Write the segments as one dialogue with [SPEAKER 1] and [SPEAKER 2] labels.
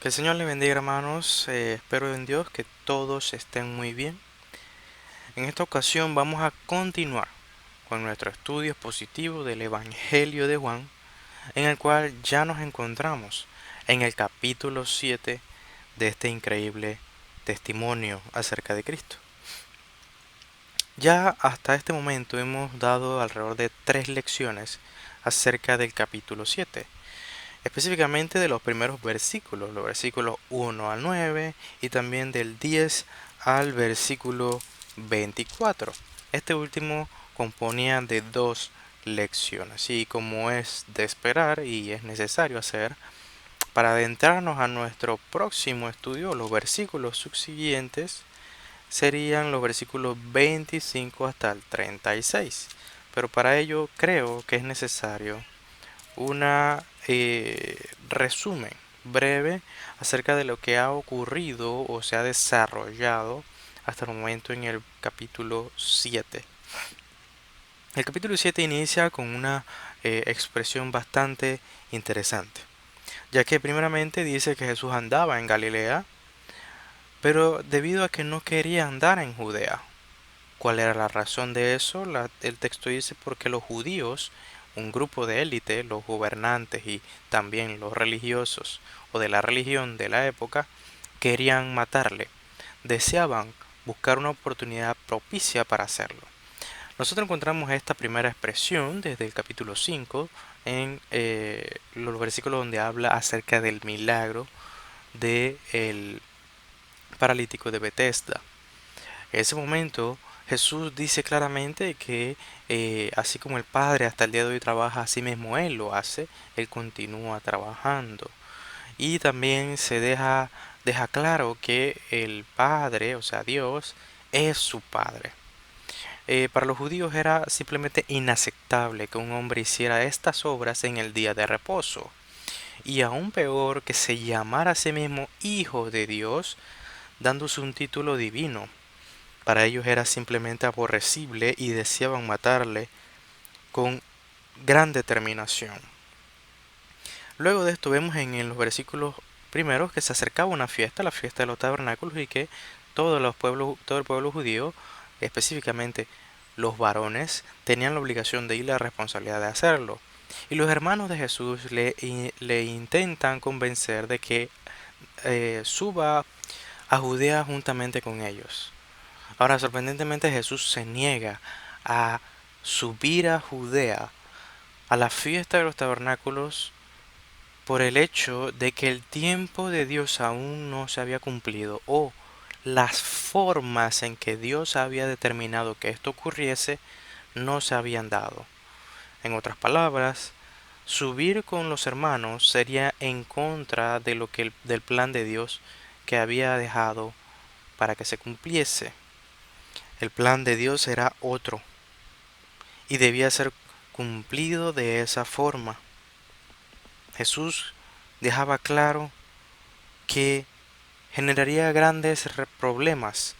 [SPEAKER 1] Que el Señor le bendiga, hermanos. Espero en Dios que todos estén muy bien. En esta ocasión vamos a continuar con nuestro estudio expositivo del Evangelio de Juan, en el cual ya nos encontramos en el capítulo 7 de este increíble testimonio acerca de Cristo. Ya hasta este momento hemos dado alrededor de 3 lecciones acerca del capítulo 7, específicamente de los primeros versículos, los versículos 1 al 9 y también del 10 al versículo 24. Este último componía de 2 lecciones y como es de esperar y es necesario hacer, para adentrarnos a nuestro próximo estudio, los versículos subsiguientes serían los versículos 25 hasta el 36. Pero para ello creo que es necesario una resumen breve acerca de lo que ha ocurrido o se ha desarrollado hasta el momento en el capítulo 7. El capítulo 7 inicia con una expresión bastante interesante, ya que primeramente dice que Jesús andaba en Galilea, pero debido a que no quería andar en Judea. ¿Cuál era la razón de eso? El texto dice porque los judíos, un grupo de élite, los gobernantes y también los religiosos o de la religión de la época, querían matarle. Deseaban buscar una oportunidad propicia para hacerlo. Nosotros encontramos esta primera expresión desde el capítulo 5 en los versículos donde habla acerca del milagro del paralítico de Bethesda. En ese momento Jesús dice claramente que así como el Padre hasta el día de hoy trabaja, así mismo Él lo hace, Él continúa trabajando. Y también deja claro que el Padre, o sea Dios, es su Padre. Para los judíos era simplemente inaceptable que un hombre hiciera estas obras en el día de reposo. Y aún peor que se llamara a sí mismo Hijo de Dios, dándose un título divino. Para ellos era simplemente aborrecible y deseaban matarle con gran determinación. Luego de esto vemos en los versículos primeros que se acercaba una fiesta, la fiesta de los tabernáculos, y que todo el pueblo judío, específicamente los varones, tenían la obligación de ir la responsabilidad de hacerlo. Y los hermanos de Jesús le intentan convencer de que suba a Judea juntamente con ellos. Ahora, sorprendentemente, Jesús se niega a subir a Judea a la fiesta de los tabernáculos por el hecho de que el tiempo de Dios aún no se había cumplido o las formas en que Dios había determinado que esto ocurriese no se habían dado. En otras palabras, subir con los hermanos sería en contra de del plan de Dios que había dejado para que se cumpliese. El plan de Dios era otro y debía ser cumplido de esa forma. Jesús dejaba claro que generaría grandes problemas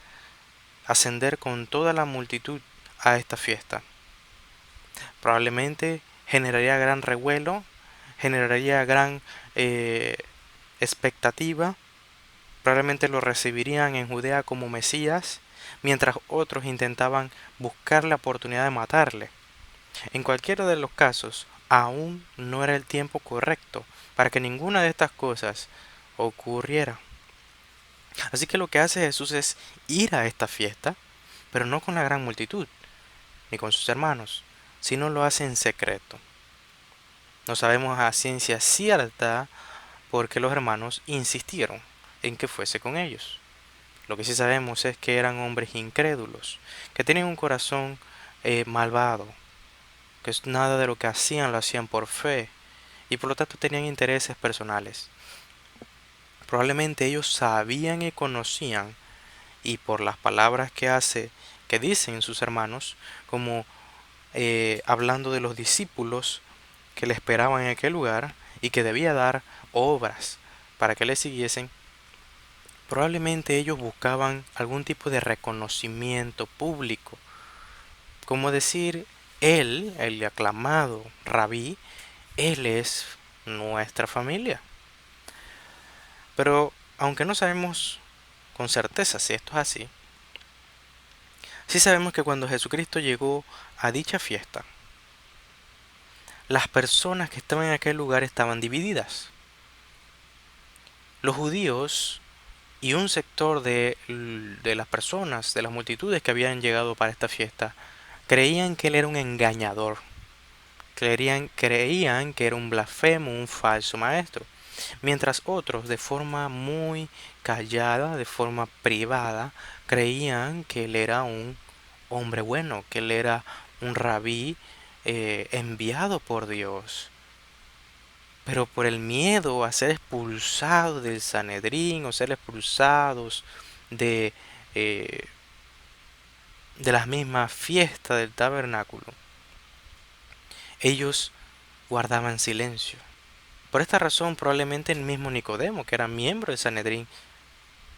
[SPEAKER 1] ascender con toda la multitud a esta fiesta. Probablemente generaría gran revuelo, generaría gran eh, expectativa. Probablemente lo recibirían en Judea como Mesías, mientras otros intentaban buscar la oportunidad de matarle. En cualquiera de los casos, aún no era el tiempo correcto para que ninguna de estas cosas ocurriera. Así que lo que hace Jesús es ir a esta fiesta, pero no con la gran multitud, ni con sus hermanos, sino lo hace en secreto. No sabemos a ciencia cierta por qué los hermanos insistieron en que fuese con ellos. Lo que sí sabemos es que eran hombres incrédulos, que tenían un corazón malvado, que nada de lo que hacían lo hacían por fe y por lo tanto tenían intereses personales. Probablemente ellos sabían y conocían y por las palabras que dicen sus hermanos, como hablando de los discípulos que le esperaban en aquel lugar y que debía dar obras para que le siguiesen, probablemente ellos buscaban algún tipo de reconocimiento público, como decir, él, el aclamado rabí, él es nuestra familia. Pero aunque no sabemos con certeza si esto es así, sí sabemos que cuando Jesucristo llegó a dicha fiesta, las personas que estaban en aquel lugar estaban divididas. Los judíos y un sector de las personas, de las multitudes que habían llegado para esta fiesta, creían que él era un engañador, creían que era un blasfemo, un falso maestro, mientras otros, de forma muy callada, de forma privada, creían que él era un hombre bueno, que él era un rabí enviado por Dios. Pero por el miedo a ser expulsados del Sanedrín o ser expulsados de, eh, de las mismas fiestas del tabernáculo, ellos guardaban silencio. Por esta razón, probablemente el mismo Nicodemo, que era miembro del Sanedrín,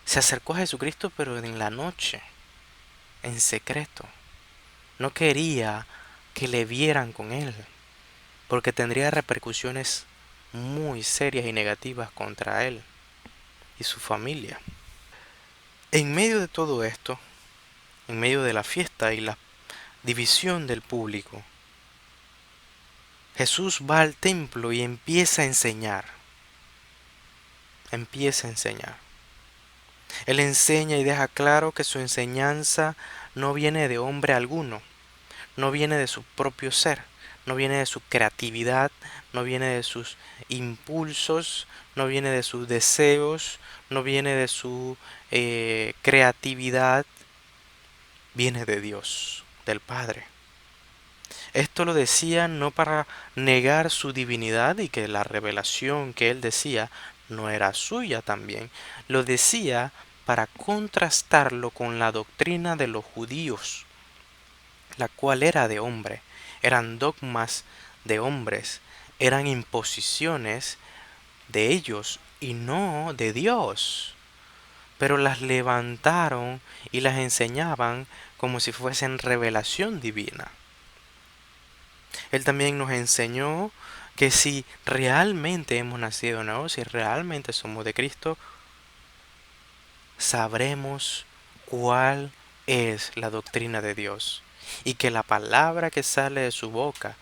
[SPEAKER 1] se acercó a Jesucristo, pero en la noche, en secreto. No quería que le vieran con él, porque tendría repercusiones muy serias y negativas contra él y su familia. En medio de todo esto, en medio de la fiesta y la división del público, Jesús va al templo y empieza a enseñar. Empieza a enseñar. Él enseña y deja claro que su enseñanza no viene de hombre alguno, no viene de su propio ser, no viene de su creatividad, no viene de sus impulsos, no viene de sus deseos, no viene de su creatividad, viene de Dios, del Padre. Esto lo decía no para negar su divinidad y que la revelación que él decía no era suya también. Lo decía para contrastarlo con la doctrina de los judíos, la cual era de hombre. Eran dogmas de hombres, eran imposiciones de ellos y no de Dios. Pero las levantaron y las enseñaban como si fuesen revelación divina. Él también nos enseñó que si realmente hemos nacido de nuevo, si realmente somos de Cristo, sabremos cuál es la doctrina de Dios y que la palabra que sale de su boca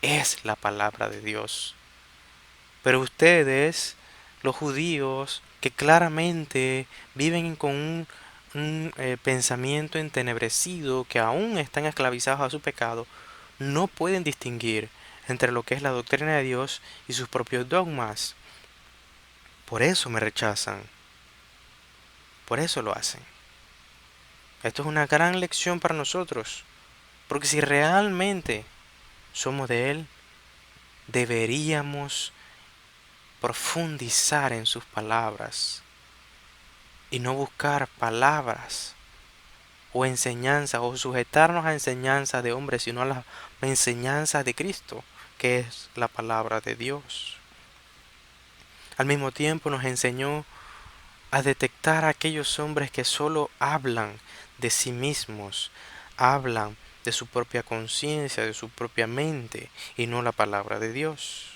[SPEAKER 1] es la palabra de Dios. Pero ustedes, los judíos, que claramente viven con un pensamiento entenebrecido, que aún están esclavizados a su pecado, no pueden distinguir entre lo que es la doctrina de Dios y sus propios dogmas. Por eso me rechazan, por eso lo hacen. Esto es una gran lección para nosotros, porque si realmente somos de Él, deberíamos profundizar en sus palabras y no buscar palabras o enseñanzas o sujetarnos a enseñanzas de hombres, sino a la enseñanza de Cristo, que es la palabra de Dios. Al mismo tiempo nos enseñó a detectar a aquellos hombres que solo hablan de sí mismos, hablan de su propia conciencia, de su propia mente y no la palabra de Dios.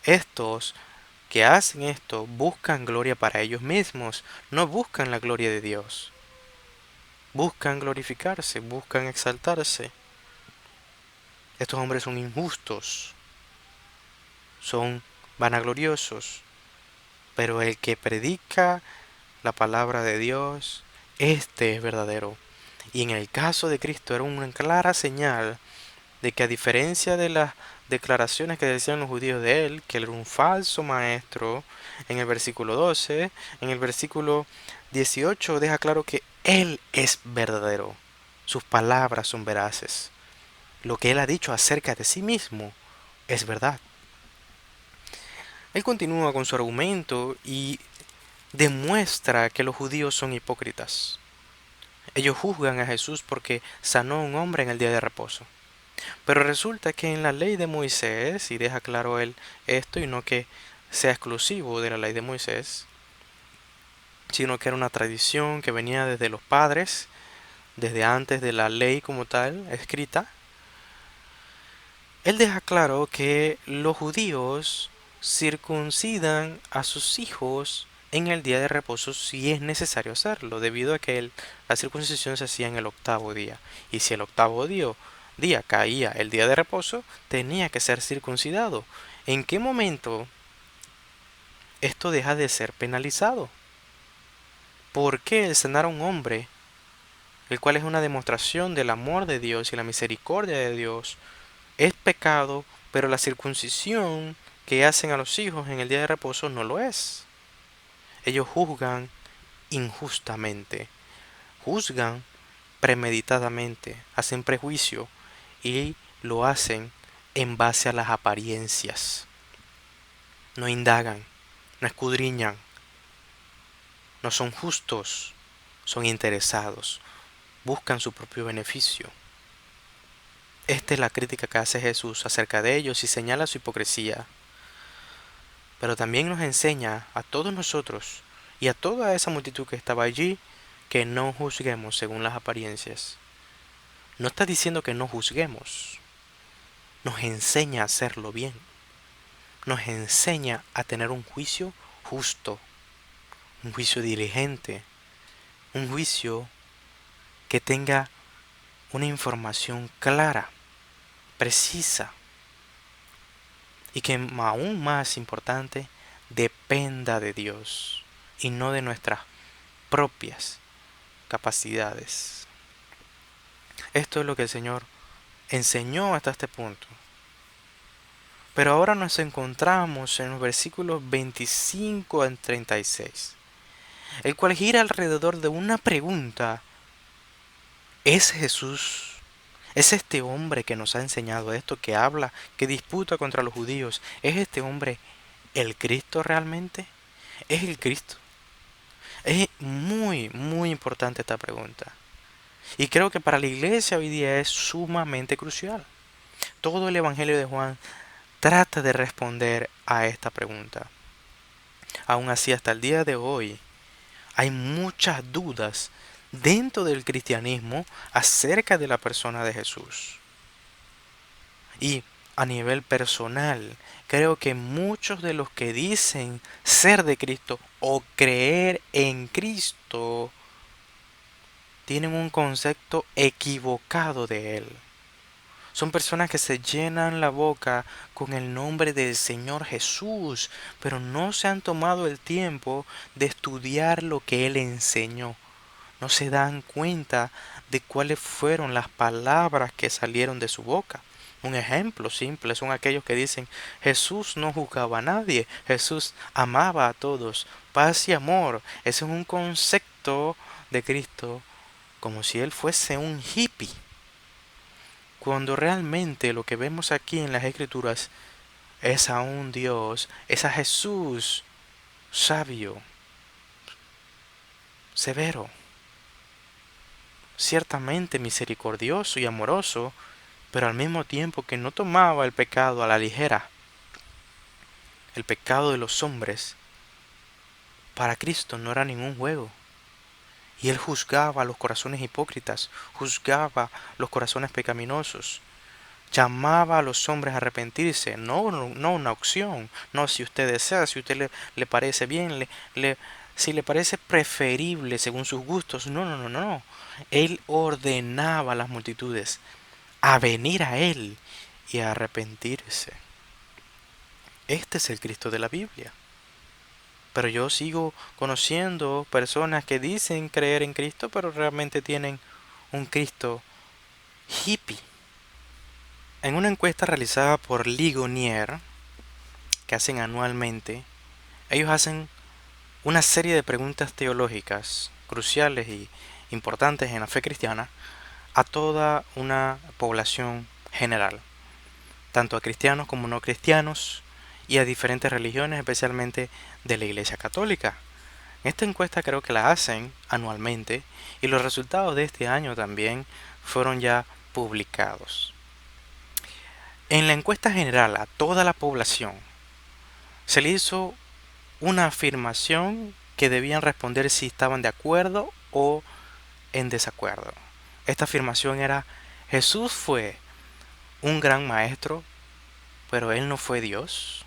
[SPEAKER 1] Estos que hacen esto buscan gloria para ellos mismos, no buscan la gloria de Dios. Buscan glorificarse, buscan exaltarse. Estos hombres son injustos, son vanagloriosos, pero el que predica la palabra de Dios, este es verdadero. Y en el caso de Cristo era una clara señal de que a diferencia de las declaraciones que decían los judíos de él, que él era un falso maestro, en el versículo 12, en el versículo 18 deja claro que él es verdadero. Sus palabras son veraces. Lo que él ha dicho acerca de sí mismo es verdad. Él continúa con su argumento y demuestra que los judíos son hipócritas. Ellos juzgan a Jesús porque sanó a un hombre en el día de reposo. Pero resulta que en la ley de Moisés, y deja claro él esto, y no que sea exclusivo de la ley de Moisés, sino que era una tradición que venía desde los padres, desde antes de la ley como tal, escrita, él deja claro que los judíos circuncidan a sus hijos en el día de reposo si es necesario hacerlo, debido a que la circuncisión se hacía en el octavo día. Y si el octavo día caía el día de reposo, tenía que ser circuncidado. ¿En qué momento esto deja de ser penalizado? ¿Por qué el sanar a un hombre, el cual es una demostración del amor de Dios y la misericordia de Dios, es pecado, pero la circuncisión que hacen a los hijos en el día de reposo no lo es? Ellos juzgan injustamente, juzgan premeditadamente, hacen prejuicio y lo hacen en base a las apariencias. No indagan, no escudriñan, no son justos, son interesados, buscan su propio beneficio. Esta es la crítica que hace Jesús acerca de ellos y señala su hipocresía. Pero también nos enseña a todos nosotros y a toda esa multitud que estaba allí que no juzguemos según las apariencias. No está diciendo que no juzguemos. Nos enseña a hacerlo bien. Nos enseña a tener un juicio justo, un juicio diligente, un juicio que tenga una información clara, precisa y que aún más importante, dependa de Dios y no de nuestras propias capacidades. Esto es lo que el Señor enseñó hasta este punto. Pero ahora nos encontramos en los versículos 25 al 36, el cual gira alrededor de una pregunta. ¿Es Jesús, es este hombre que nos ha enseñado esto, que habla, que disputa contra los judíos, es este hombre el Cristo realmente? ¿Es el Cristo? Es muy, muy importante esta pregunta. Y creo que para la iglesia hoy día es sumamente crucial. Todo el Evangelio de Juan trata de responder a esta pregunta. Aún así, hasta el día de hoy, hay muchas dudas dentro del cristianismo acerca de la persona de Jesús. Y a nivel personal, creo que muchos de los que dicen ser de Cristo o creer en Cristo tienen un concepto equivocado de Él. Son personas que se llenan la boca con el nombre del Señor Jesús, pero no se han tomado el tiempo de estudiar lo que Él enseñó. No se dan cuenta de cuáles fueron las palabras que salieron de su boca. Un ejemplo simple son aquellos que dicen: Jesús no juzgaba a nadie, Jesús amaba a todos, paz y amor. Ese es un concepto de Cristo como si Él fuese un hippie, cuando realmente lo que vemos aquí en las Escrituras es a un Dios, es a Jesús sabio, severo, ciertamente misericordioso y amoroso, pero al mismo tiempo que no tomaba el pecado a la ligera. El pecado de los hombres para Cristo no era ningún juego. Y Él juzgaba los corazones hipócritas, juzgaba los corazones pecaminosos, llamaba a los hombres a arrepentirse, no una opción, no si usted desea, si usted le parece bien, si le parece preferible según sus gustos, no. Él ordenaba a las multitudes a venir a Él y a arrepentirse. Este es el Cristo de la Biblia. Pero yo sigo conociendo personas que dicen creer en Cristo, pero realmente tienen un Cristo hippie. En una encuesta realizada por Ligonier, que hacen anualmente, ellos hacen una serie de preguntas teológicas cruciales y importantes en la fe cristiana a toda una población general, tanto a cristianos como no cristianos y a diferentes religiones, especialmente de la Iglesia Católica. Esta encuesta creo que la hacen anualmente y los resultados de este año también fueron ya publicados. En la encuesta general a toda la población se le hizo una afirmación que debían responder si estaban de acuerdo o en desacuerdo. Esta afirmación era: Jesús fue un gran maestro, pero Él no fue Dios.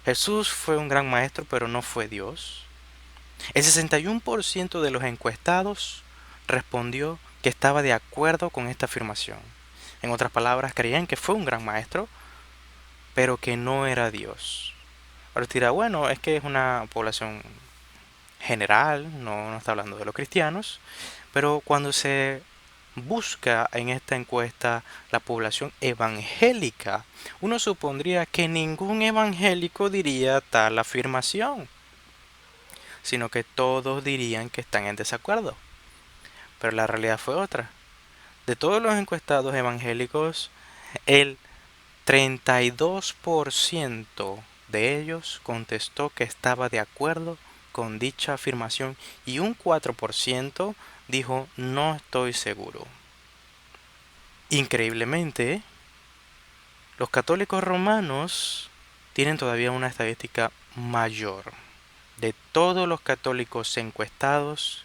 [SPEAKER 1] Jesús fue un gran maestro, pero no fue Dios. El 61% de los encuestados respondió que estaba de acuerdo con esta afirmación. En otras palabras, creían que fue un gran maestro, pero que no era Dios. Ahora usted dirá, bueno, es que es una población general, no está hablando de los cristianos, pero cuando se busca en esta encuesta la población evangélica, uno supondría que ningún evangélico diría tal afirmación, sino que todos dirían que están en desacuerdo. Pero la realidad fue otra. De todos los encuestados evangélicos, el 32% de ellos contestó que estaba de acuerdo con dicha afirmación y un 4% dijo no estoy seguro. Increíblemente, los católicos romanos tienen todavía una estadística mayor. De todos los católicos encuestados,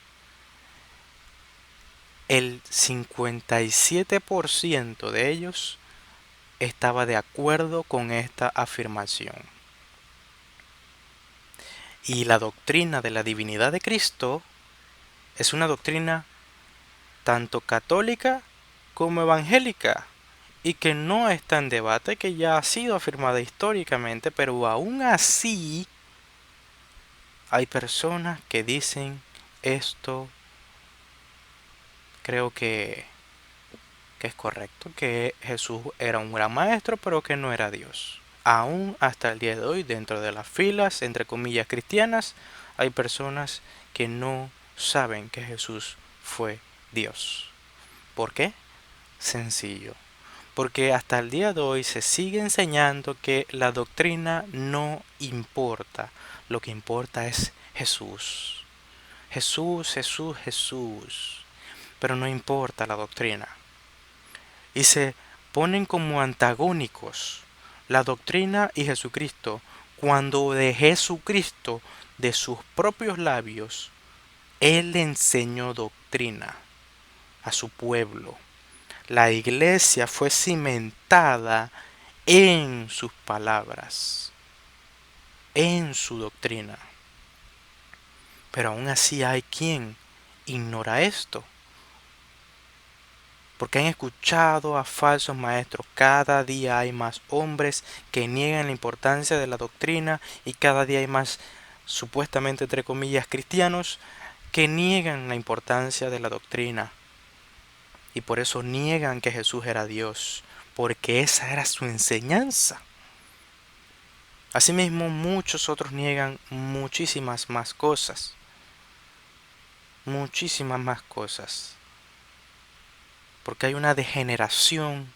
[SPEAKER 1] el 57% de ellos estaba de acuerdo con esta afirmación. Y la doctrina de la divinidad de Cristo es una doctrina tanto católica como evangélica y que no está en debate, que ya ha sido afirmada históricamente, pero aún así hay personas que dicen esto, creo que es correcto, que Jesús era un gran maestro, pero que no era Dios. Aún hasta el día de hoy, dentro de las filas, entre comillas, cristianas, hay personas que no saben que Jesús fue Dios. ¿Por qué? Sencillo. Porque hasta el día de hoy se sigue enseñando que la doctrina no importa. Lo que importa es Jesús. Jesús, Jesús, Jesús. Pero no importa la doctrina. Y se ponen como antagónicos la doctrina y Jesucristo, cuando de Jesucristo, de sus propios labios, Él enseñó doctrina a su pueblo. La iglesia fue cimentada en sus palabras, en su doctrina. Pero aún así hay quien ignora esto, porque han escuchado a falsos maestros. Cada día hay más hombres que niegan la importancia de la doctrina y cada día hay más, supuestamente entre comillas, cristianos que niegan la importancia de la doctrina. Y por eso niegan que Jesús era Dios, porque esa era su enseñanza. Asimismo, muchos otros niegan muchísimas más cosas. Muchísimas más cosas. Porque hay una degeneración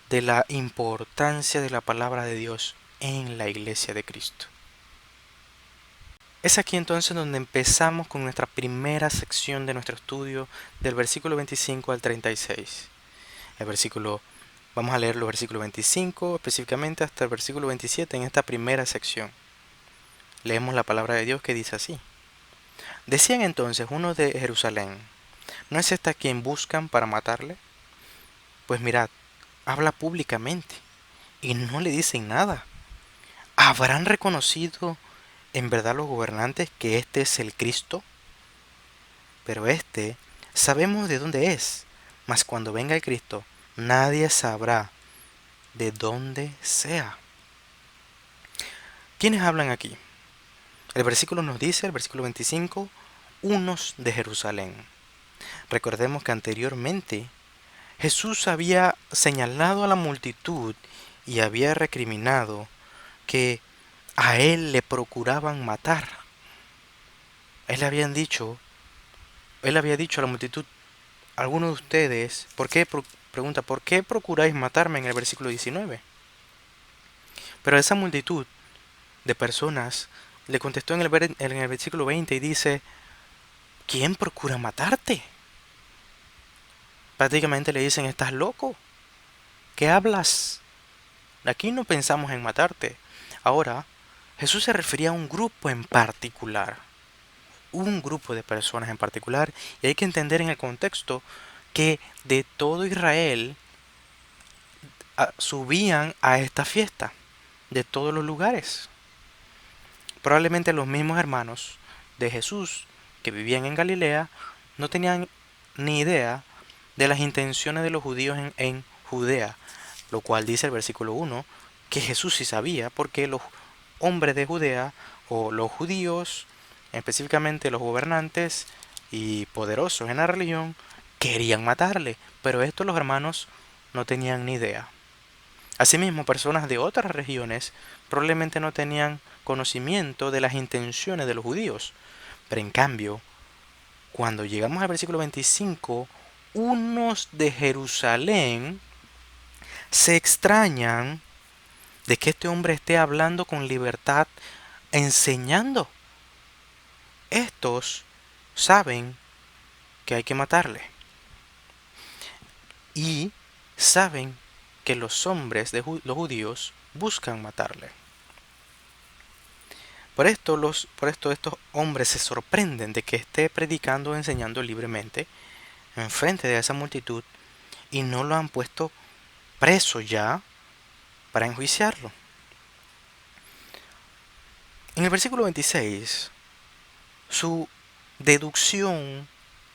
[SPEAKER 1] de la importancia de la palabra de Dios en la iglesia de Cristo. Es aquí entonces donde empezamos con nuestra primera sección de nuestro estudio del versículo 25 al 36. Vamos a leer los versículos 25 específicamente hasta el versículo 27 en esta primera sección. Leemos la palabra de Dios que dice así. Decían entonces unos de Jerusalén, ¿no es esta quien buscan para matarle? Pues mirad, habla públicamente y no le dicen nada. ¿Habrán reconocido en verdad los gobernantes que este es el Cristo? Pero sabemos de dónde es, mas cuando venga el Cristo, nadie sabrá de dónde sea. ¿Quiénes hablan aquí? El versículo nos dice, el versículo 25, unos de Jerusalén. Recordemos que anteriormente Jesús había señalado a la multitud y había recriminado que a él le procuraban matar. Él había dicho a la multitud, algunos de ustedes, pregunta, ¿por qué procuráis matarme en el versículo 19? Pero esa multitud de personas le contestó en el versículo 20 y dice, ¿quién procura matarte? Prácticamente le dicen, ¿estás loco? ¿Qué hablas? Aquí no pensamos en matarte. Ahora, Jesús se refería a un grupo en particular, un grupo de personas en particular, y hay que entender en el contexto que de todo Israel subían a esta fiesta. de todos los lugares. Probablemente los mismos hermanos de Jesús que vivían en Galilea no tenían ni idea de las intenciones de los judíos en Judea, lo cual dice el versículo 1 que Jesús sí sabía porque los hombres de Judea o los judíos, específicamente los gobernantes y poderosos en la religión, querían matarle, pero estos los hermanos no tenían ni idea. Asimismo, personas de otras regiones probablemente no tenían conocimiento de las intenciones de los judíos, pero en cambio, cuando llegamos al versículo 25, unos de Jerusalén se extrañan de que este hombre esté hablando con libertad, enseñando. Estos saben que hay que matarle y saben que los hombres de los judíos buscan matarle. Por esto estos hombres se sorprenden de que esté predicando o enseñando libremente enfrente de esa multitud y no lo han puesto preso ya para enjuiciarlo. En el versículo 26, su deducción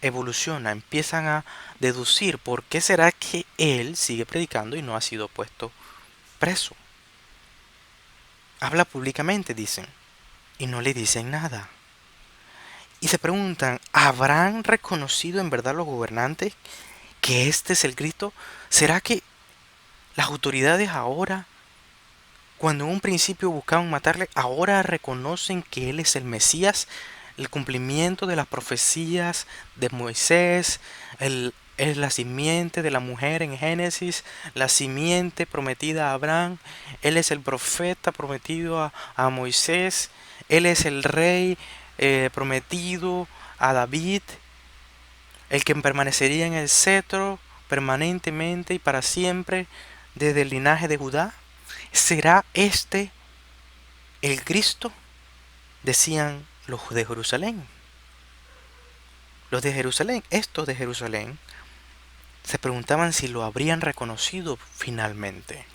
[SPEAKER 1] evoluciona, empiezan a deducir por qué será que él sigue predicando y no ha sido puesto preso. Habla públicamente, dicen, y no le dicen nada. Y se preguntan, ¿habrán reconocido en verdad los gobernantes que este es el Cristo? ¿Será que las autoridades ahora, cuando en un principio buscaban matarle, ahora reconocen que él es el Mesías, el cumplimiento de las profecías de Moisés, es la simiente de la mujer en Génesis, la simiente prometida a Abraham, él es el profeta prometido a Moisés, él es el rey prometido a David, el que permanecería en el cetro permanentemente y para siempre desde el linaje de Judá? ¿Será este el Cristo? Decían los de Jerusalén. Los de Jerusalén, estos de Jerusalén, se preguntaban si lo habrían reconocido finalmente.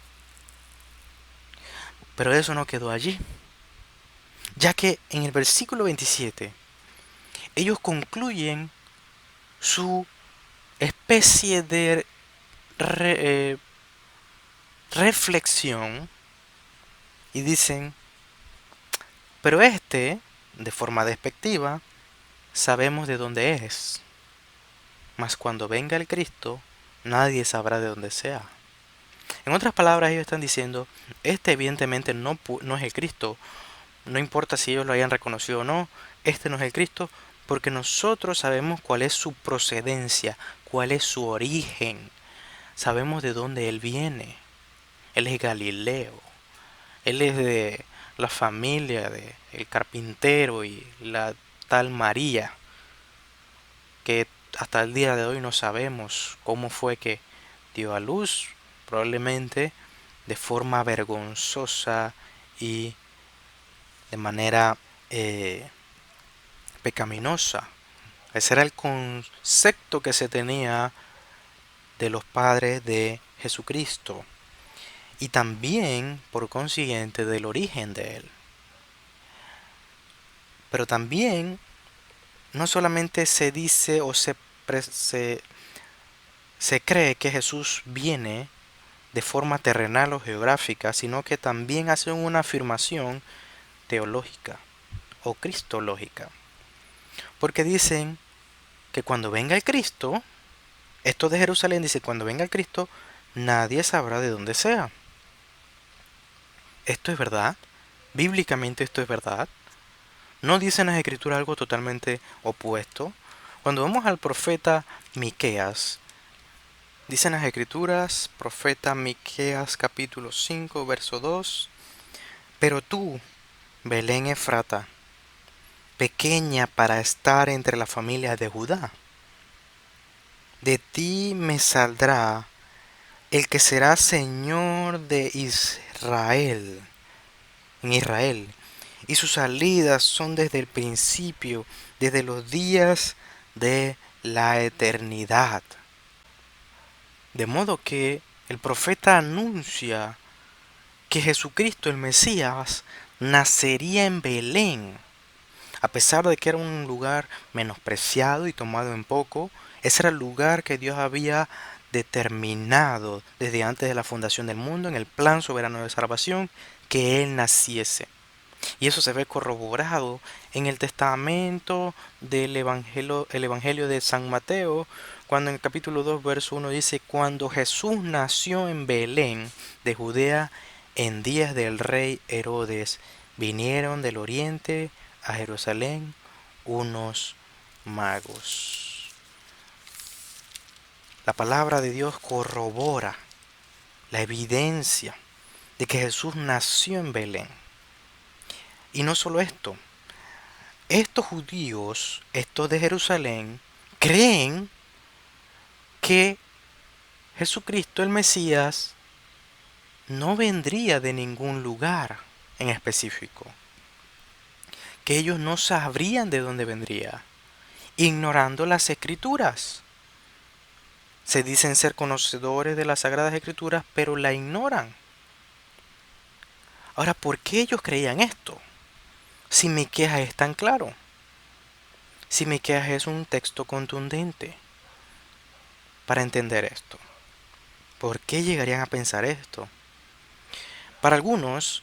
[SPEAKER 1] Pero eso no quedó allí, ya que en el versículo 27 ellos concluyen su especie de reflexión y dicen, pero este, de forma despectiva, sabemos de dónde es, mas cuando venga el Cristo, nadie sabrá de dónde sea. En otras palabras, ellos están diciendo, este evidentemente no es el Cristo, no importa si ellos lo hayan reconocido o no, este no es el Cristo, porque nosotros sabemos cuál es su procedencia, cuál es su origen, sabemos de dónde Él viene. Él es Galileo, Él es de la familia de el carpintero y la tal María, que hasta el día de hoy no sabemos cómo fue que dio a luz, probablemente de forma vergonzosa y de manera pecaminosa. Ese era el concepto que se tenía de los padres de Jesucristo y también, por consiguiente, del origen de él. Pero también no solamente se dice o se cree que Jesús viene de forma terrenal o geográfica, sino que también hacen una afirmación teológica o cristológica. Porque dicen que cuando venga el Cristo, esto de Jerusalén dice, cuando venga el Cristo, nadie sabrá de dónde sea. ¿Esto es verdad? Bíblicamente esto es verdad. ¿No dicen las escrituras algo totalmente opuesto? Cuando vamos al profeta Miqueas, dicen las escrituras, profeta Miqueas capítulo 5, verso 2, pero tú, Belén Efrata, pequeña para estar entre las familias de Judá, de ti me saldrá el que será Señor de Israel, en Israel, y sus salidas son desde el principio, desde los días de la eternidad. De modo que el profeta anuncia que Jesucristo, el Mesías, nacería en Belén. A pesar de que era un lugar menospreciado y tomado en poco, ese era el lugar que Dios había determinado desde antes de la fundación del mundo en el plan soberano de salvación que Él naciese. Y eso se ve corroborado en el testamento del Evangelio de San Mateo, cuando en el capítulo 2, verso 1 dice, cuando Jesús nació en Belén de Judea en días del rey Herodes, vinieron del oriente a Jerusalén unos magos. La palabra de Dios corrobora la evidencia de que Jesús nació en Belén. Y no solo esto, estos judíos, estos de Jerusalén, creen que Jesucristo el Mesías no vendría de ningún lugar en específico, que ellos no sabrían de dónde vendría, ignorando las escrituras. Se dicen ser conocedores de las Sagradas Escrituras, pero la ignoran. Ahora, ¿por qué ellos creían esto? Si Miqueas es tan claro, si Miqueas es un texto contundente para entender esto. ¿Por qué llegarían a pensar esto? Para algunos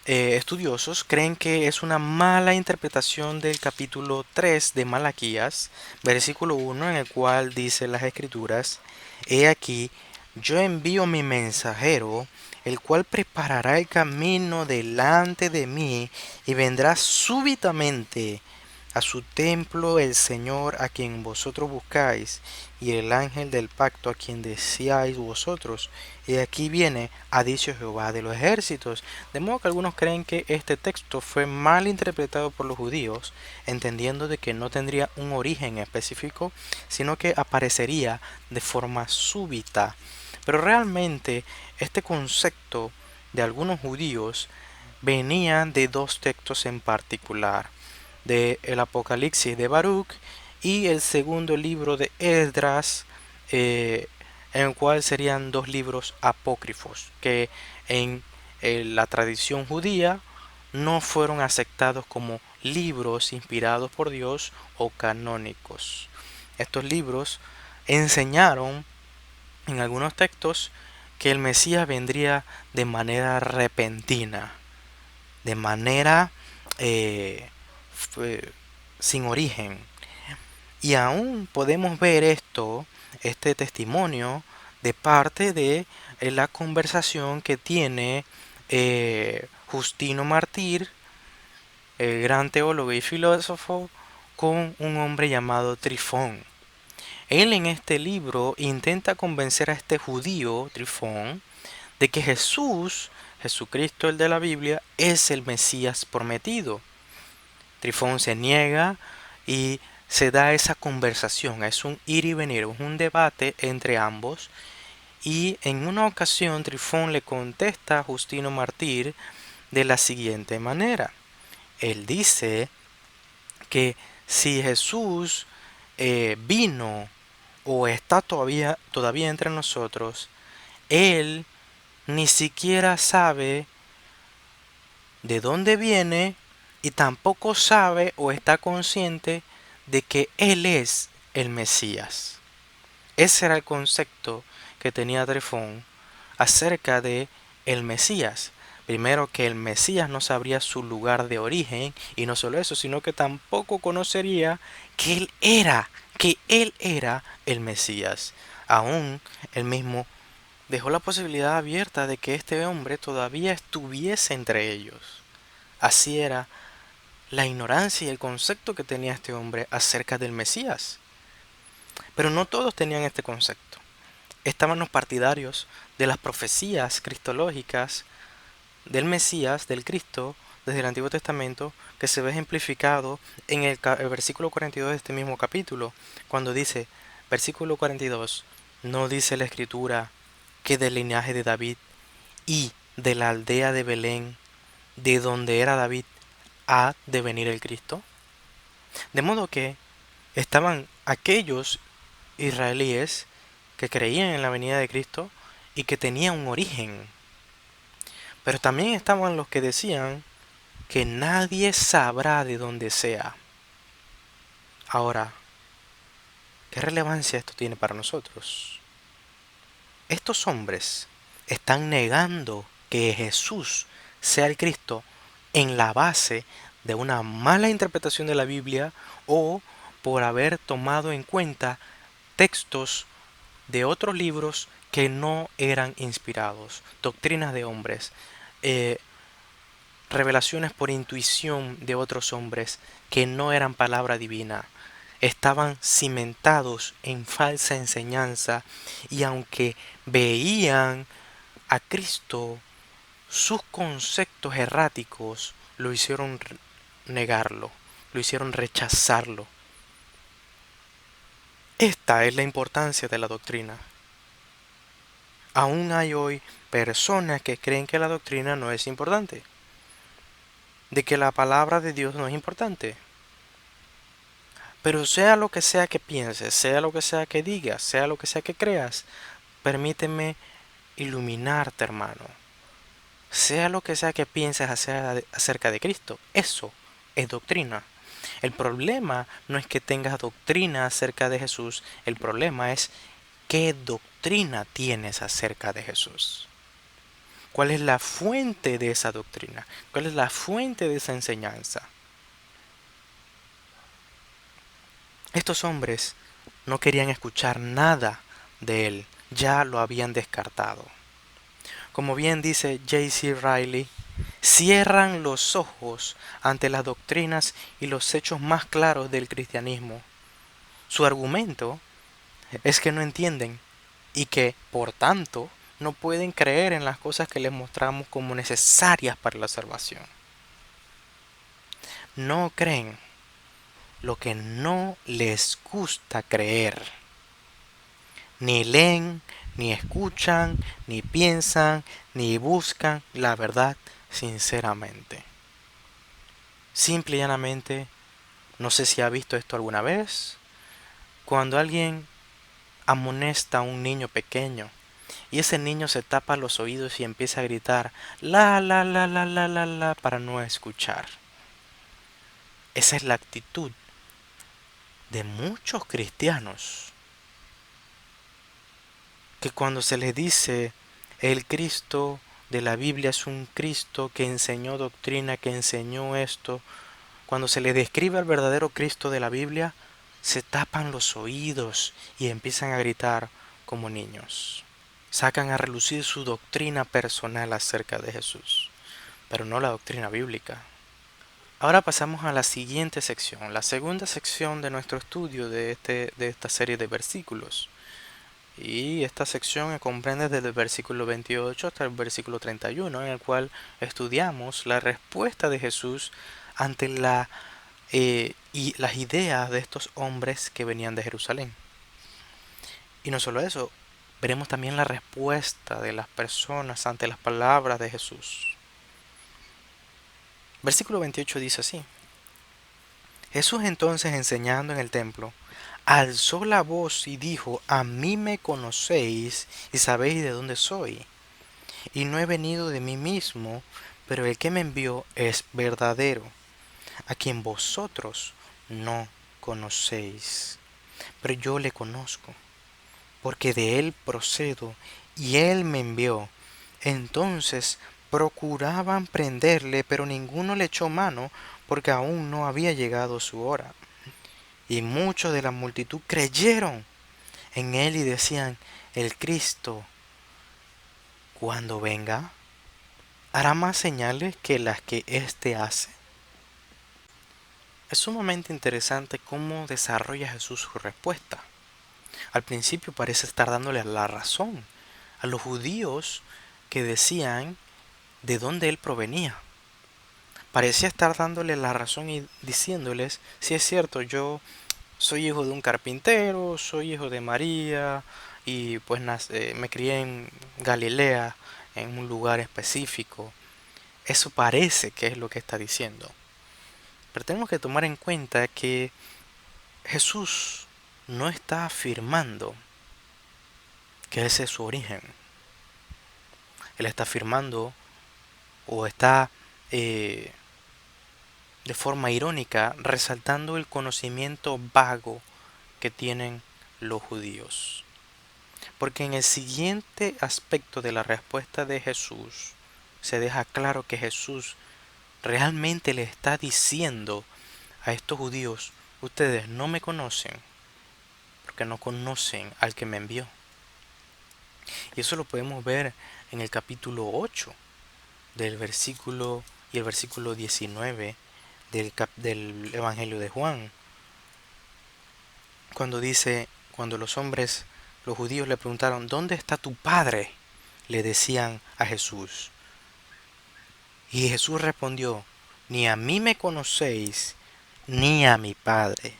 [SPEAKER 1] estudiosos creen que es una mala interpretación del capítulo 3 de Malaquías, versículo 1, en el cual dice las escrituras, he aquí, yo envío mi mensajero, el cual preparará el camino delante de mí y vendrá súbitamente a su templo el Señor a quien vosotros buscáis, y el ángel del pacto a quien decíais vosotros. Y aquí viene, ha dicho Jehová de los ejércitos. De modo que algunos creen que este texto fue mal interpretado por los judíos, entendiendo de que no tendría un origen específico, sino que aparecería de forma súbita. Pero realmente este concepto de algunos judíos venía de dos textos en particular, de el Apocalipsis de Baruch y el segundo libro de Esdras, en el cual serían dos libros apócrifos que en la tradición judía no fueron aceptados como libros inspirados por Dios o canónicos. Estos libros enseñaron en algunos textos que el Mesías vendría de manera repentina, de manera fue sin origen. Y aún podemos ver este testimonio de parte de la conversación que tiene Justino Mártir, el gran teólogo y filósofo, con un hombre llamado Trifón. Él en este libro intenta convencer a este judío, Trifón, de que Jesucristo el de la Biblia, es el Mesías prometido. Trifón se niega y se da esa conversación, es un ir y venir, es un debate entre ambos. Y en una ocasión Trifón le contesta a Justino Mártir de la siguiente manera. Él dice que si Jesús vino o está todavía entre nosotros, Él ni siquiera sabe de dónde viene y tampoco sabe o está consciente de que Él es el Mesías. Ese era el concepto que tenía Trifón acerca de el Mesías. Primero, que el Mesías no sabría su lugar de origen, y no solo eso, sino que tampoco conocería que él era el Mesías. Aún él mismo dejó la posibilidad abierta de que este hombre todavía estuviese entre ellos. Así era la ignorancia y el concepto que tenía este hombre acerca del Mesías. Pero no todos tenían este concepto. Estaban los partidarios de las profecías cristológicas del Mesías, del Cristo, desde el Antiguo Testamento, que se ve ejemplificado en el versículo 42 de este mismo capítulo, cuando dice, versículo 42, no dice la Escritura que del linaje de David y de la aldea de Belén, de donde era David, ha de venir el Cristo. De modo que estaban aquellos israelíes que creían en la venida de Cristo y que tenían un origen. Pero también estaban los que decían que nadie sabrá de dónde sea. Ahora, ¿qué relevancia esto tiene para nosotros? Estos hombres están negando que Jesús sea el Cristo en la base de una mala interpretación de la Biblia o por haber tomado en cuenta textos de otros libros que no eran inspirados, doctrinas de hombres, eh, revelaciones por intuición de otros hombres que no eran palabra divina. Estaban cimentados en falsa enseñanza y aunque veían a Cristo, sus conceptos erráticos lo hicieron negarlo, lo hicieron rechazarlo. Esta es la importancia de la doctrina. Aún hay hoy personas que creen que la doctrina no es importante, de que la palabra de Dios no es importante. Pero sea lo que sea que pienses, sea lo que sea que digas, sea lo que sea que creas, permíteme iluminarte, hermano. Sea lo que sea que pienses acerca de Cristo, eso es doctrina. El problema no es que tengas doctrina acerca de Jesús, el problema es qué doctrina tienes acerca de Jesús. ¿Cuál es la fuente de esa doctrina? ¿Cuál es la fuente de esa enseñanza? Estos hombres no querían escuchar nada de él, ya lo habían descartado. Como bien dice J.C. Riley, cierran los ojos ante las doctrinas y los hechos más claros del cristianismo. Su argumento es que no entienden y que, por tanto, no pueden creer en las cosas que les mostramos como necesarias para la salvación. No creen lo que no les gusta creer. Ni leen, ni escuchan, ni piensan, ni buscan la verdad sinceramente. Simple y llanamente, no sé si ha visto esto alguna vez, cuando alguien amonesta a un niño pequeño y ese niño se tapa los oídos y empieza a gritar la para no escuchar. Esa es la actitud de muchos cristianos que cuando se les dice el Cristo de la Biblia es un Cristo que enseñó doctrina, que enseñó esto, cuando se les describe al verdadero Cristo de la Biblia, se tapan los oídos y empiezan a gritar como niños. Sacan a relucir su doctrina personal acerca de Jesús, pero no la doctrina bíblica. Ahora pasamos a la siguiente sección, la segunda sección de nuestro estudio de esta serie de versículos. Y esta sección comprende desde el versículo 28 hasta el versículo 31, en el cual estudiamos la respuesta de Jesús ante y las ideas de estos hombres que venían de Jerusalén. Y no solo eso, veremos también la respuesta de las personas ante las palabras de Jesús. Versículo 28 dice así: Jesús entonces, enseñando en el templo, alzó la voz y dijo: A mí me conocéis y sabéis de dónde soy, y no he venido de mí mismo, pero el que me envió es verdadero, a quien vosotros no conocéis, pero yo le conozco, porque de él procedo y él me envió. Entonces procuraban prenderle, pero ninguno le echó mano, porque aún no había llegado su hora. Y muchos de la multitud creyeron en él y decían: el Cristo, cuando venga, hará más señales que las que éste hace. Es sumamente interesante cómo desarrolla Jesús su respuesta. Al principio parece estar dándole la razón a los judíos que decían de dónde él provenía. Parecía estar dándole la razón y diciéndoles: si es cierto, yo soy hijo de un carpintero, soy hijo de María y pues me crié en Galilea, en un lugar específico. Eso parece que es lo que está diciendo. Pero tenemos que tomar en cuenta que Jesús no está afirmando que ese es su origen. Él está afirmando o está de forma irónica resaltando el conocimiento vago que tienen los judíos. Porque en el siguiente aspecto de la respuesta de Jesús se deja claro que Jesús realmente le está diciendo a estos judíos: ustedes no me conocen porque no conocen al que me envió. Y eso lo podemos ver en el capítulo 8 del versículo y el versículo 19 del Evangelio de Juan, cuando dice, cuando los judíos le preguntaron: ¿dónde está tu padre?, le decían a Jesús. Y Jesús respondió: ni a mí me conocéis, ni a mi Padre.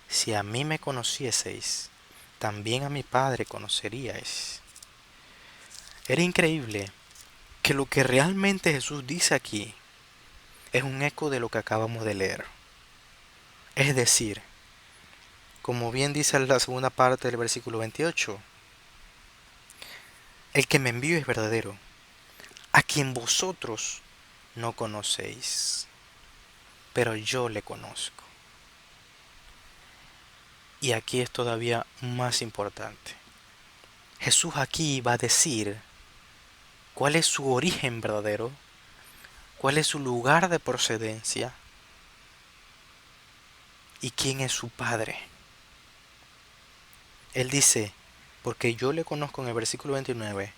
[SPEAKER 1] Si a mí me conocieseis, también a mi Padre conoceríais. Era increíble que lo que realmente Jesús dice aquí es un eco de lo que acabamos de leer. Es decir, como bien dice la segunda parte del versículo 28, el que me envió es verdadero, a quien vosotros no conocéis, pero yo le conozco. Y aquí es todavía más importante. Jesús aquí va a decir cuál es su origen verdadero, cuál es su lugar de procedencia y quién es su Padre. Él dice: porque yo le conozco, en el versículo 29,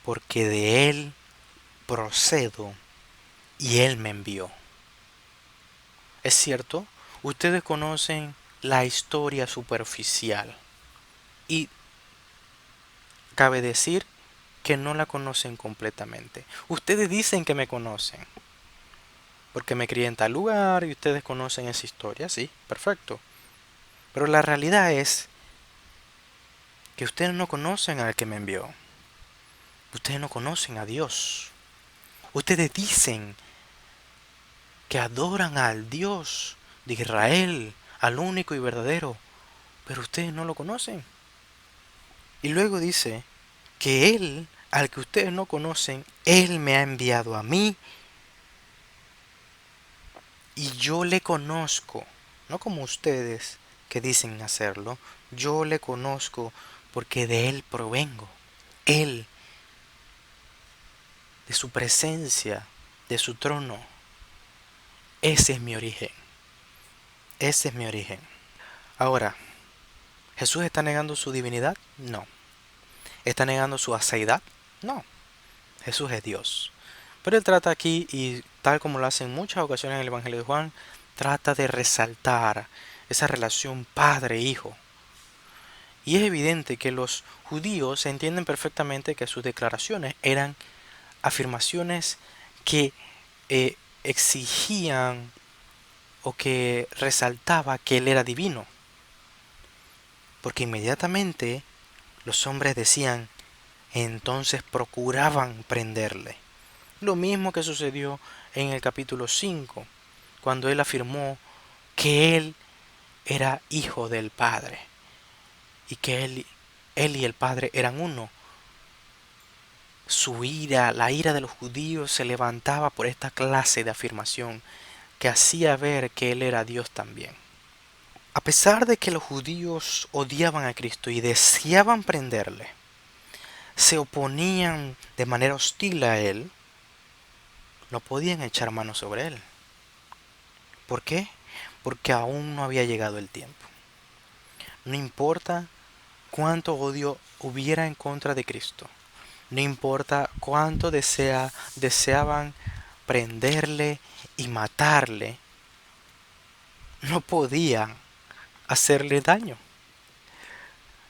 [SPEAKER 1] porque de Él procedo y Él me envió. Es cierto, ustedes conocen la historia superficial y cabe decir que no la conocen completamente. Ustedes dicen que me conocen porque me crié en tal lugar y ustedes conocen esa historia, sí, perfecto. Pero la realidad es que ustedes no conocen al que me envió. Ustedes no conocen a Dios. Ustedes dicen que adoran al Dios de Israel, al único y verdadero, pero ustedes no lo conocen. Y luego dice que Él, al que ustedes no conocen, Él me ha enviado a mí y yo le conozco, no como ustedes que dicen hacerlo. Yo le conozco porque de Él provengo. Él, de su presencia, de su trono. Ese es mi origen. Ese es mi origen. Ahora, ¿Jesús está negando su divinidad? No. ¿Está negando su aseidad? No. Jesús es Dios. Pero Él trata aquí, y tal como lo hace en muchas ocasiones en el Evangelio de Juan, trata de resaltar esa relación padre-hijo. Y es evidente que los judíos entienden perfectamente que sus declaraciones eran afirmaciones que exigían o que resaltaba que Él era divino. Porque inmediatamente los hombres decían, entonces procuraban prenderle. Lo mismo que sucedió en el capítulo 5, cuando Él afirmó que Él era hijo del Padre y que él y el Padre eran uno. Su ira, la ira de los judíos, se levantaba por esta clase de afirmación que hacía ver que Él era Dios también. A pesar de que los judíos odiaban a Cristo y deseaban prenderle, se oponían de manera hostil a Él, no podían echar mano sobre Él. ¿Por qué? Porque aún no había llegado el tiempo. No importa cuánto odio hubiera en contra de Cristo, no importa cuánto deseaban prenderle y matarle, no podían hacerle daño.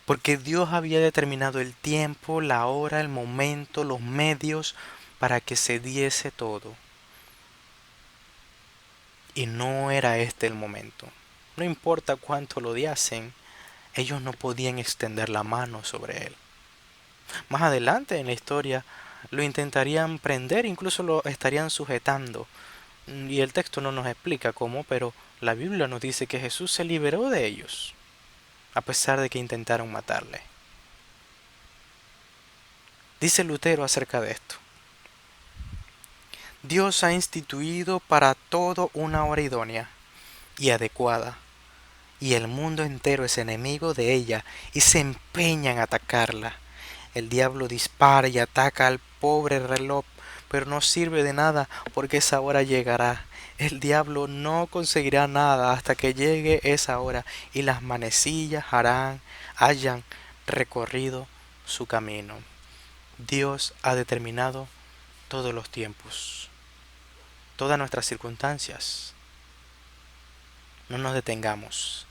[SPEAKER 1] Porque Dios había determinado el tiempo, la hora, el momento, los medios para que se diese todo. Y no era este el momento. No importa cuánto lo odiasen, ellos no podían extender la mano sobre él. Más adelante en la historia lo intentarían prender, incluso lo estarían sujetando. Y el texto no nos explica cómo, pero la Biblia nos dice que Jesús se liberó de ellos, a pesar de que intentaron matarle. Dice Lutero acerca de esto: Dios ha instituido para todo una hora idónea y adecuada, y el mundo entero es enemigo de ella y se empeña en atacarla. El diablo dispara y ataca al pobre reloj, pero no sirve de nada porque esa hora llegará. El diablo no conseguirá nada hasta que llegue esa hora y las manecillas hayan recorrido su camino. Dios ha determinado todos los tiempos, todas nuestras circunstancias. No nos detengamos.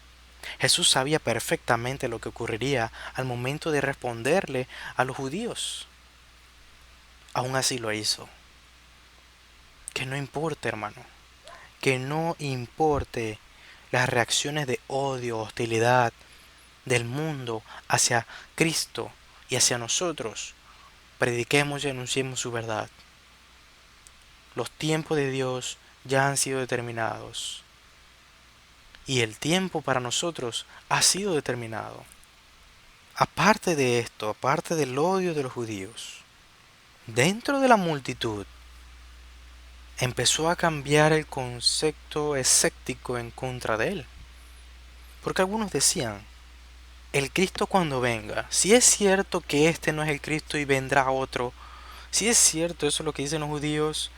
[SPEAKER 1] Jesús sabía perfectamente lo que ocurriría al momento de responderle a los judíos. Aún así lo hizo. Que no importe, hermano. Que no importe las reacciones de odio, hostilidad del mundo hacia Cristo y hacia nosotros. Prediquemos y anunciemos su verdad. Los tiempos de Dios ya han sido determinados. Y el tiempo para nosotros ha sido determinado. Aparte de esto, aparte del odio de los judíos, dentro de la multitud empezó a cambiar el concepto escéptico en contra de él. Porque algunos decían, el Cristo cuando venga, si es cierto que este no es el Cristo y vendrá otro, si es cierto eso es lo que dicen los judíos,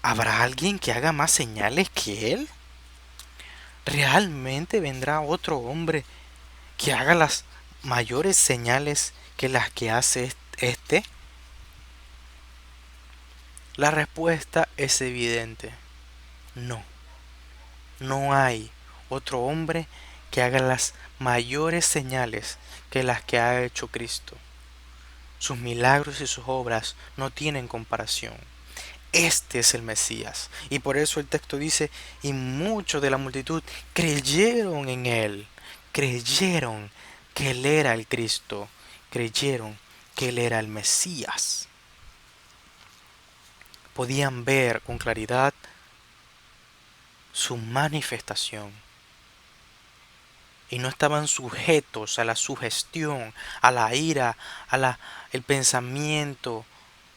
[SPEAKER 1] ¿habrá alguien que haga más señales que él? ¿Realmente vendrá otro hombre que haga las mayores señales que las que hace este? La respuesta es evidente. No, no hay otro hombre que haga las mayores señales que las que ha hecho Cristo. Sus milagros y sus obras no tienen comparación. Este es el Mesías. Y por eso el texto dice, y muchos de la multitud creyeron en él. Creyeron que él era el Cristo. Creyeron que él era el Mesías. Podían ver con claridad su manifestación. Y no estaban sujetos a la sugestión, a la ira, el pensamiento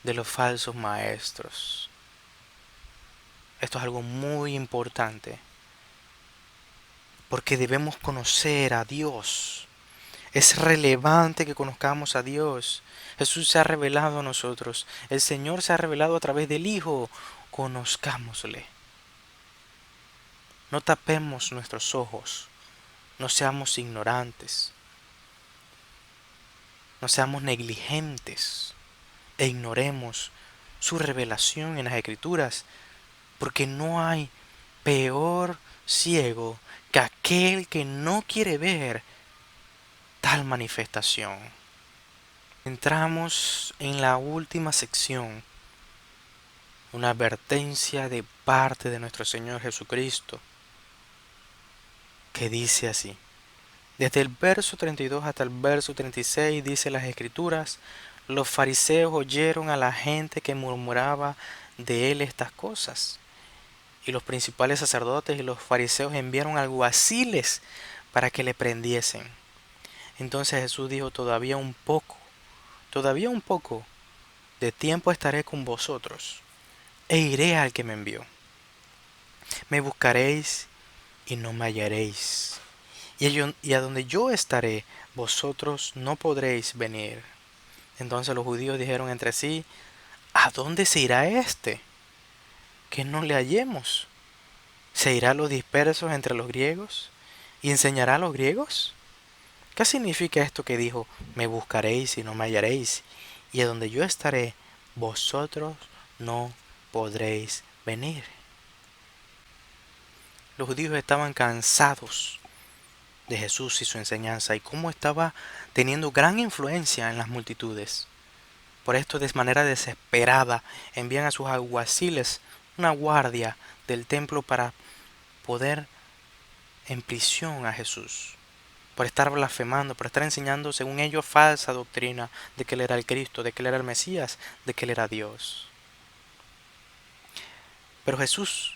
[SPEAKER 1] de los falsos maestros. Esto es algo muy importante, porque debemos conocer a Dios. Es relevante que conozcamos a Dios. Jesús se ha revelado a nosotros. El Señor se ha revelado a través del Hijo. Conozcámosle. No tapemos nuestros ojos. No seamos ignorantes. No seamos negligentes e ignoremos su revelación en las Escrituras, porque no hay peor ciego que aquel que no quiere ver tal manifestación. Entramos en la última sección, una advertencia de parte de nuestro Señor Jesucristo, que dice así. Desde el verso 32 hasta el verso 36 dice las Escrituras, los fariseos oyeron a la gente que murmuraba de él estas cosas. Y los principales sacerdotes y los fariseos enviaron alguaciles para que le prendiesen. Entonces Jesús dijo, todavía un poco de tiempo estaré con vosotros, e iré al que me envió. Me buscaréis y no me hallaréis. Y a donde yo estaré, vosotros no podréis venir. Entonces los judíos dijeron entre sí, ¿a dónde se irá éste? Que no le hallemos. ¿Se irá a los dispersos entre los griegos? ¿Y enseñará a los griegos? ¿Qué significa esto que dijo, me buscaréis y no me hallaréis? Y a donde yo estaré, vosotros no podréis venir. Los judíos estaban cansados de Jesús y su enseñanza y cómo estaba teniendo gran influencia en las multitudes. Por esto, de manera desesperada, envían a sus alguaciles una guardia del templo para poder en prisión a Jesús, por estar blasfemando, por estar enseñando, según ellos, falsa doctrina de que él era el Cristo, de que él era el Mesías, de que él era Dios. Pero Jesús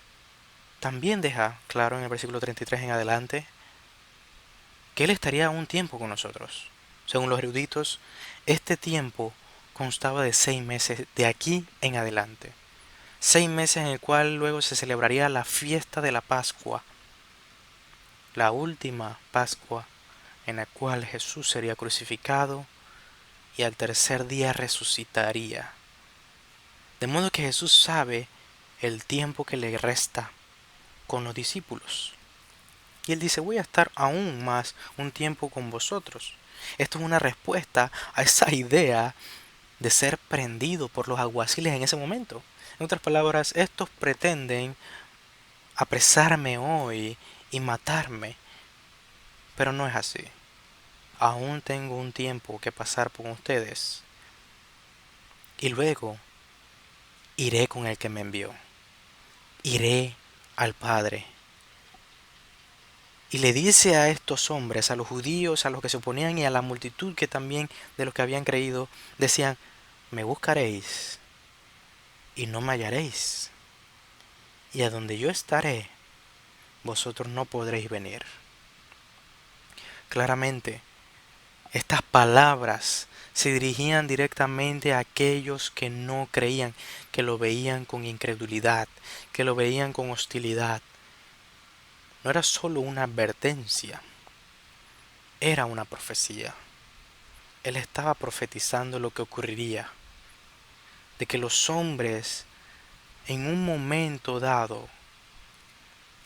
[SPEAKER 1] también deja claro en el versículo 33 en adelante que él estaría un tiempo con nosotros. Según los eruditos, este tiempo constaba de 6 meses de aquí en adelante. 6 meses en el cual luego se celebraría la fiesta de la Pascua, la última Pascua en la cual Jesús sería crucificado y al tercer día resucitaría. De modo que Jesús sabe el tiempo que le resta con los discípulos. Y él dice, voy a estar aún más un tiempo con vosotros. Esto es una respuesta a esa idea de ser prendido por los alguaciles en ese momento. En otras palabras, estos pretenden apresarme hoy y matarme, pero no es así. Aún tengo un tiempo que pasar con ustedes y luego iré con el que me envió. Iré al Padre. Y le dice a estos hombres, a los judíos, a los que se oponían y a la multitud que también de los que habían creído, decían, me buscaréis y no me hallaréis. Y a donde yo estaré, vosotros no podréis venir. Claramente, estas palabras se dirigían directamente a aquellos que no creían, que lo veían con incredulidad, que lo veían con hostilidad. No era solo una advertencia, era una profecía. Él estaba profetizando lo que ocurriría, de que los hombres en un momento dado,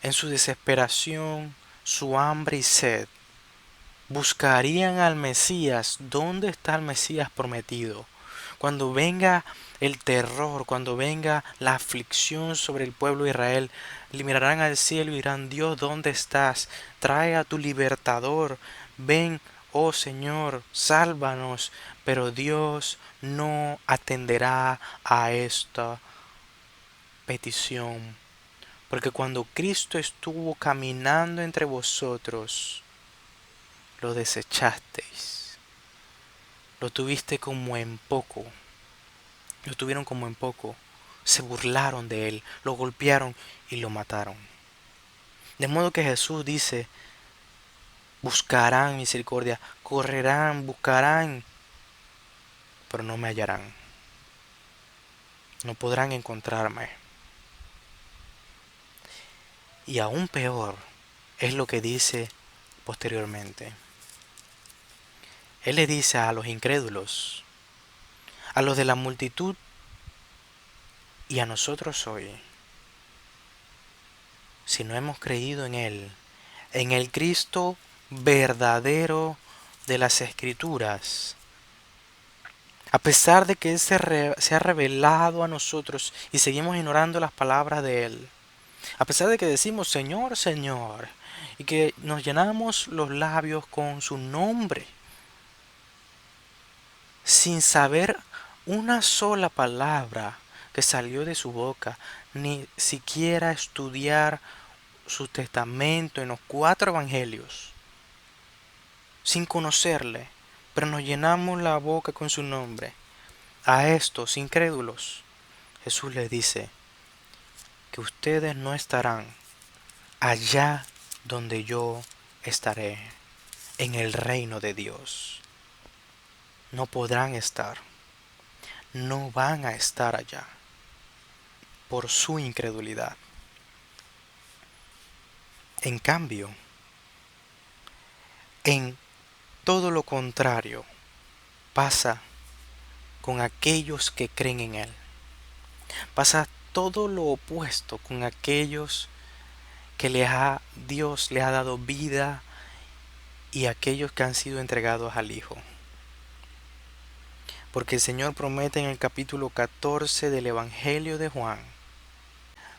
[SPEAKER 1] en su desesperación, su hambre y sed, buscarían al Mesías. ¿Dónde está el Mesías prometido? Cuando venga el terror, cuando venga la aflicción sobre el pueblo de Israel, le mirarán al cielo y dirán, Dios, ¿dónde estás? Trae a tu libertador. Ven, oh Señor, sálvanos. Pero Dios no atenderá a esta petición. Porque cuando Cristo estuvo caminando entre vosotros, lo desechasteis. Lo tuviste como en poco. Lo tuvieron como en poco. Se burlaron de él, lo golpearon y lo mataron. De modo que Jesús dice, buscarán misericordia, correrán, buscarán, pero no me hallarán. No podrán encontrarme. Y aún peor es lo que dice posteriormente. Él le dice a los incrédulos, a los de la multitud y a nosotros hoy, si no hemos creído en Él, en el Cristo verdadero de las Escrituras, a pesar de que Él se ha revelado a nosotros y seguimos ignorando las palabras de Él, a pesar de que decimos Señor, Señor, y que nos llenamos los labios con su nombre, sin saber una sola palabra que salió de su boca, ni siquiera estudiar su testamento en los 4 evangelios, sin conocerle, pero nos llenamos la boca con su nombre. A estos incrédulos, Jesús les dice que ustedes no estarán allá donde yo estaré, en el reino de Dios. No podrán estar, no van a estar allá, por su incredulidad. En cambio, en todo lo contrario pasa con aquellos que creen en Él. Pasa todo lo opuesto con aquellos que Dios les ha dado vida y aquellos que han sido entregados al Hijo. Porque el Señor promete en el capítulo 14 del Evangelio de Juan,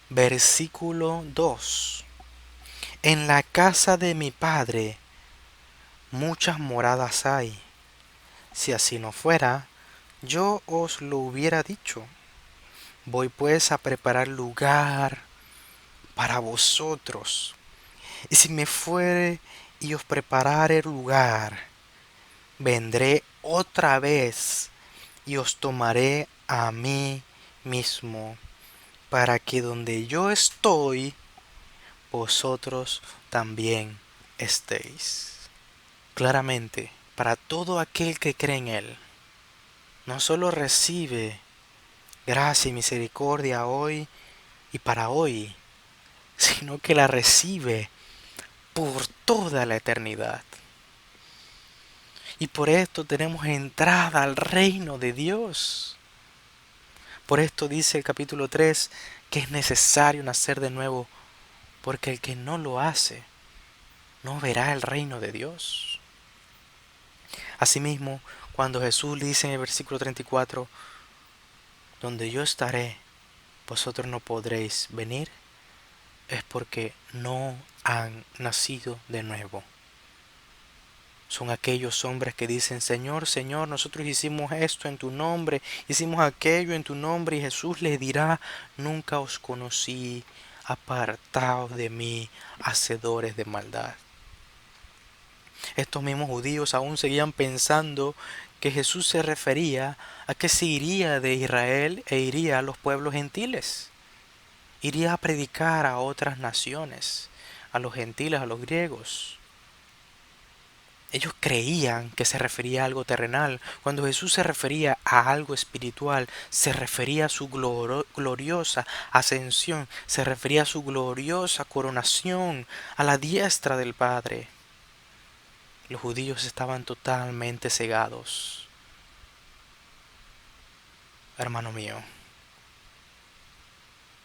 [SPEAKER 1] versículo 2. En la casa de mi Padre muchas moradas hay. Si así no fuera, yo os lo hubiera dicho. Voy pues a preparar lugar para vosotros. Y si me fuere y os preparare lugar, vendré otra vez y os tomaré a mí mismo, para que donde yo estoy, vosotros también estéis. Claramente, para todo aquel que cree en Él, no solo recibe gracia y misericordia hoy y para hoy, sino que la recibe por toda la eternidad. Y por esto tenemos entrada al reino de Dios. Por esto dice el capítulo 3 que es necesario nacer de nuevo, porque el que no lo hace no verá el reino de Dios. Asimismo, cuando Jesús dice en el versículo 34, donde yo estaré, vosotros no podréis venir, es porque no han nacido de nuevo. Son aquellos hombres que dicen, Señor, Señor, nosotros hicimos esto en tu nombre, hicimos aquello en tu nombre, y Jesús les dirá, nunca os conocí, apartaos de mí, hacedores de maldad. Estos mismos judíos aún seguían pensando que Jesús se refería a que se iría de Israel e iría a los pueblos gentiles. Iría a predicar a otras naciones, a los gentiles, a los griegos. Ellos creían que se refería a algo terrenal. Cuando Jesús se refería a algo espiritual, se refería a su gloriosa ascensión, se refería a su gloriosa coronación a la diestra del Padre. Los judíos estaban totalmente cegados. Hermano mío,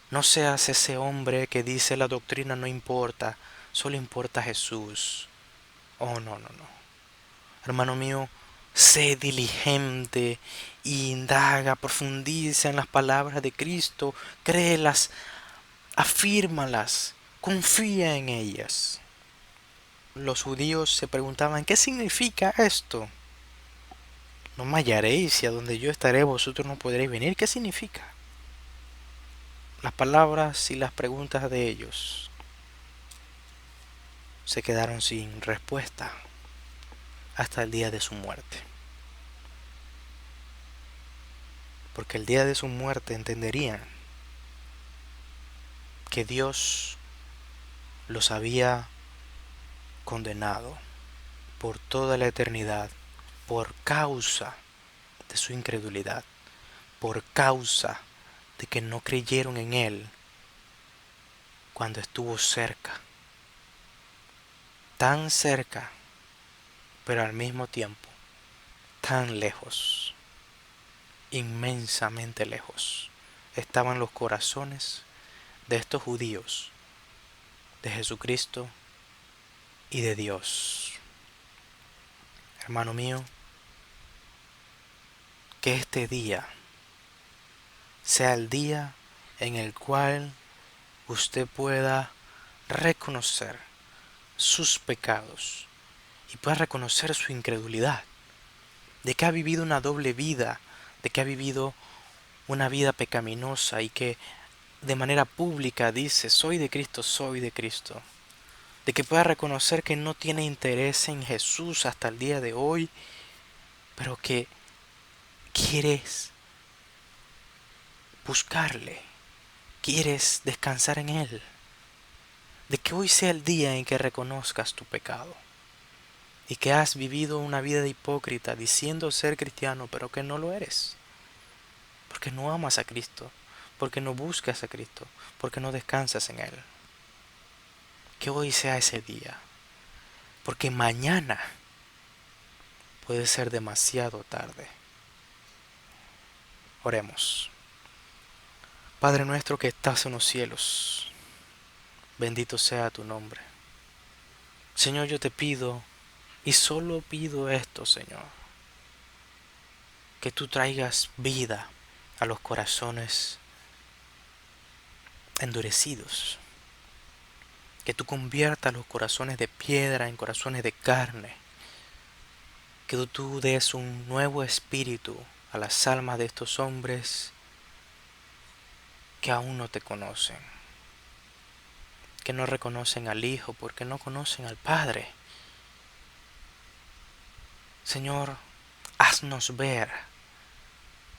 [SPEAKER 1] no seas ese hombre que dice la doctrina no importa, solo importa Jesús. Oh, no, no, no. Hermano mío, sé diligente, indaga, profundiza en las palabras de Cristo, créelas, afírmalas, confía en ellas. Los judíos se preguntaban, ¿qué significa esto? No me hallaréis y a donde yo estaré vosotros no podréis venir. ¿Qué significa? Las palabras y las preguntas de ellos se quedaron sin respuesta hasta el día de su muerte. Porque el día de su muerte entenderían que Dios los había condenado por toda la eternidad por causa de su incredulidad, por causa de que no creyeron en Él cuando estuvo cerca, tan cerca, pero al mismo tiempo tan lejos, inmensamente lejos, estaban los corazones de estos judíos, de Jesucristo y de Dios. Hermano mío, que este día sea el día en el cual usted pueda reconocer sus pecados y pueda reconocer su incredulidad, de que ha vivido una doble vida, de que ha vivido una vida pecaminosa y que de manera pública dice, soy de Cristo, soy de Cristo. De que pueda reconocer que no tiene interés en Jesús hasta el día de hoy, pero que quieres buscarle, quieres descansar en Él. De que hoy sea el día en que reconozcas tu pecado y que has vivido una vida de hipócrita diciendo ser cristiano, pero que no lo eres. Porque no amas a Cristo, porque no buscas a Cristo, porque no descansas en Él. Que hoy sea ese día, porque mañana puede ser demasiado tarde. Oremos. Padre nuestro que estás en los cielos, bendito sea tu nombre. Señor, yo te pido, y solo pido esto, Señor, que tú traigas vida a los corazones endurecidos, que tú conviertas los corazones de piedra en corazones de carne, que tú des un nuevo espíritu a las almas de estos hombres que aún no te conocen, que no reconocen al Hijo porque no conocen al Padre. Señor, haznos ver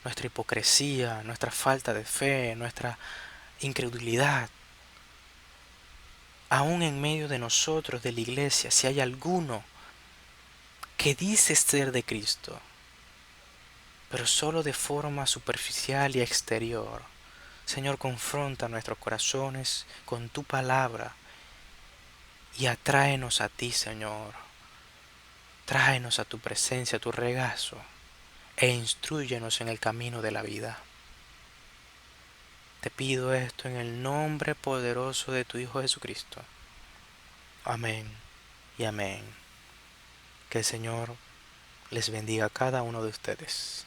[SPEAKER 1] nuestra hipocresía, nuestra falta de fe, nuestra incredulidad. Aún en medio de nosotros, de la iglesia, si hay alguno que dice ser de Cristo, pero solo de forma superficial y exterior. Señor, confronta nuestros corazones con tu palabra y atráenos a ti, Señor. Tráenos a tu presencia, a tu regazo, e instrúyenos en el camino de la vida. Te pido esto en el nombre poderoso de tu Hijo Jesucristo. Amén y amén. Que el Señor les bendiga a cada uno de ustedes.